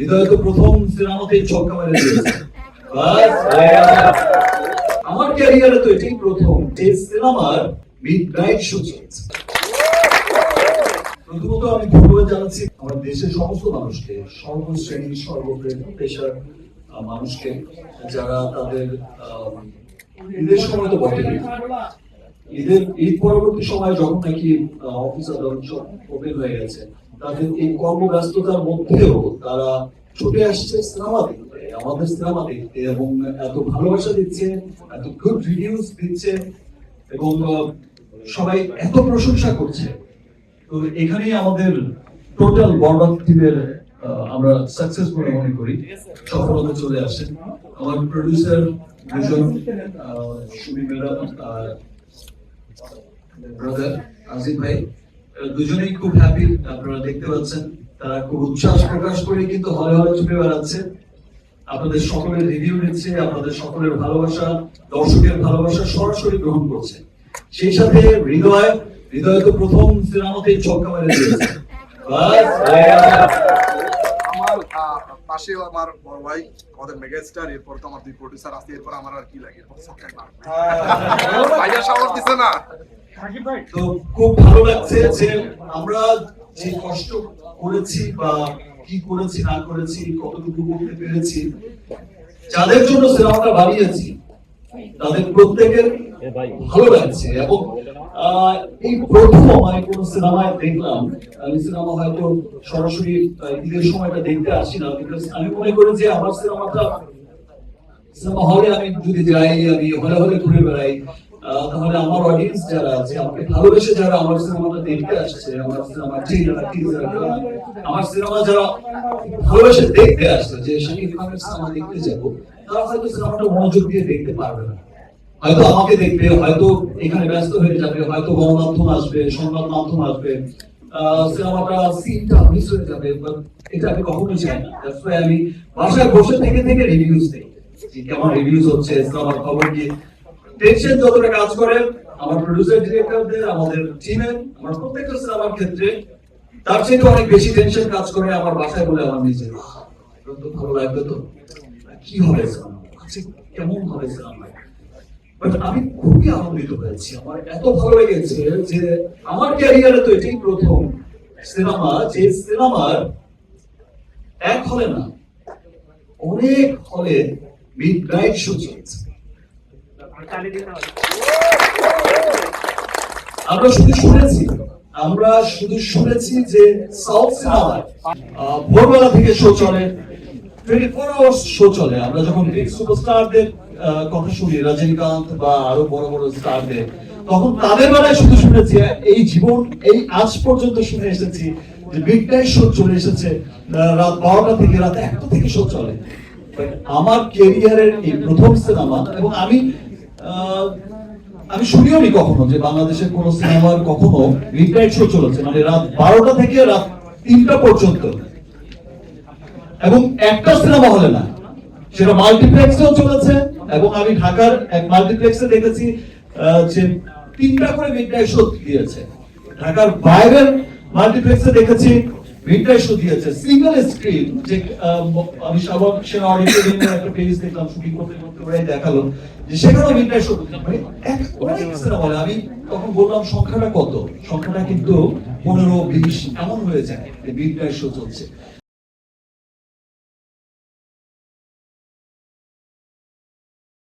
হৃদয় তো প্রথম সিনেমাতেই ছক্কা মেরে দিয়েছে। বাস, আমার ক্যারিয়ারে তো এটাই প্রথম যে সিনেমার মিডনাইট শো চলছে। প্রথমত আমি ধন্যবাদ জানাচ্ছি আমার দেশের সমস্ত মানুষকে, সর্বশ্রেণী পেশার মানুষকে, যারা তাদের ঈদের সময় তো বটে, ঈদ পরবর্তী সময় যখন নাকি অফিস আদালত সব ওপেন হয়ে গেছে, তাদের এই কর্মব্যস্ততার মধ্যেও তারা ছুটে আসছে সিনেমা দেখতে, আমাদের সিনেমা দেখতে, এবং এত ভালোবাসা দিচ্ছে, এত গুড রিভিউজ দিচ্ছে, এবং সবাই এত প্রশংসা করছে। তো এখানেই আমাদের টোটাল বরবাদ টিমের আমরা সাকসেস বলে মনে করি, সফলতা চলে আসে। আমার প্রডিউসার দুজন, সুমি ম্যাডাম আর ব্রাদার আজিজ ভাই, দুজনেই খুব হ্যাপি। আপনারা দেখতে পাচ্ছেন তারা খুব উচ্ছ্বাস প্রকাশ করে কিন্তু হলে হলে ছুটে বেড়াচ্ছে, আপনাদের সকলের রিভিউ নিচ্ছে, আপনাদের সকলের ভালোবাসা, দর্শকের ভালোবাসা সরাসরি গ্রহণ করছে। সেই সাথে হৃদয় তো প্রথম সিনেমাতেই ছক্কা মেরে দিয়েছে। আমার পাশে আমার বড় ভাই, আমাদের মেগাস্টার, এরপর তো আমার দুই প্রডিউসার আছে, এরপর আমার আর কি লাগে, ভাইয়া সাহস দিছে না। তো খুব ভালো লাগছে যে আমরা যে কষ্ট করেছি বা কি করেছি না করেছি, কতটুকু করতে পেরেছি, যাদের জন্য সিনেমাটা বানিয়েছি তাদের প্রত্যেকের ভালো লাগছে। এবং এই প্রথম আমি কোন সিনেমায় দেখলাম, আমি সিনেমা হয়তো সরাসরি ঈদের সময়টা দেখতে আসি না, বিকজ আমি মনে করি যে আমার সিনেমাটা, সিনেমা হলে আমি যদি যাই, আমি হলে হলে ঘুরে বেড়াই, তাহলে আমার অডিয়েন্স যারা আছে, আমাকে ভালোবেসে যারা আমার সিনেমাটা দেখতে আসছে, আমার সিনেমা আমার সিনেমা যারা ভালোবেসে দেখতে আসছে, যে শাকিব খানের সিনেমা দেখতে যাবো, তারা হয়তো সিনেমাটা মনোযোগ দিয়ে দেখতে পারবে না, হয়তো আমাকে দেখবে, হয়তো এখানে ব্যস্ত হয়ে যাবে, হয়তো গণমাধ্যম আসবে, সংবাদ মাধ্যম আসবে, সিনেমাটা সিনটা মিস হয়ে যাবে। এটা আমি কখনোই চাই না। দ্যাটস ওয়াই আমি বাসায় বসে থেকে থেকে রিভিউজ দেই, কেমন রিভিউজ হচ্ছে, সিনেমার খবর কি। টেনশন যতটা কাজ করে আমার প্রোডিউসার ডিরেক্টরদের, আমাদের টিমের, আমার প্রত্যেকটা সিনেমার ক্ষেত্রে, তার চেয়ে অনেক বেশি টেনশন কাজ করে আমার বাসায় বলে আমার নিজের, তো ভালো লাগবে তো, কি হবে সিনেমা, কেমন হবে সিনেমা। বাট আমি খুবই আনন্দিত হয়েছি, আমার এত ভালো লেগেছে যে আমার ক্যারিয়ারে তো এটাই প্রথম সিনেমা যে সিনেমার এক হলে না, অনেক হলে মিডনাইট শো চলছে। আমরা শুধু শুনেছি যে সাউথ সিনেমায় ভোরবেলা থেকে শো চলে, 24 আওয়ার্স শো চলে। আমরা যখন বিগ সুপারস্টারদের কথা শুনি, রজনীকান্ত বা আরো বড় বড় স্টারদের, তখন তাদের বেলায় শুধু শুনেছি, এই আজ পর্যন্ত শুনে এসেছি যে মিডনাইট শো চলে এসেছে, রাত 12টা থেকে রাত 1টা থেকে শো চলে। আমার ক্যারিয়ারের এই প্রথম সিনেমা, এবং আমি শুনিও নি কখনো যে বাংলাদেশের কোন সিনেমার কখনো মিডনাইট শো চলেছে, মানে রাত 12টা থেকে রাত 3টা পর্যন্ত, এবং একটা সিনেমা হলে না, সেটা মাল্টিপ্লেক্সেও চলেছে। এবং আমি ঢাকার এক মাল্টিপ্লেক্সে দেখেছি যে 3টা করে মিডনাইট শো দিয়েছে, ঢাকার বাইরের মাল্টিপ্লেক্সে দেখেছি মিডনাইট শো দিয়েছে সিঙ্গেল স্ক্রিন। যে আমি সবার সেনা অডিটোরিয়ামে একটা পেজ দেখলাম, শুটিং করতে করতে দেখালো যে সেখানে মিডনাইট শো, মানে অনেক সিনেমা হলে। আমি তখন বললাম সংখ্যাটা কত, সংখ্যাটা কিন্তু 15-20 এমন হয়ে যায় যে মিডনাইট শো চলছে।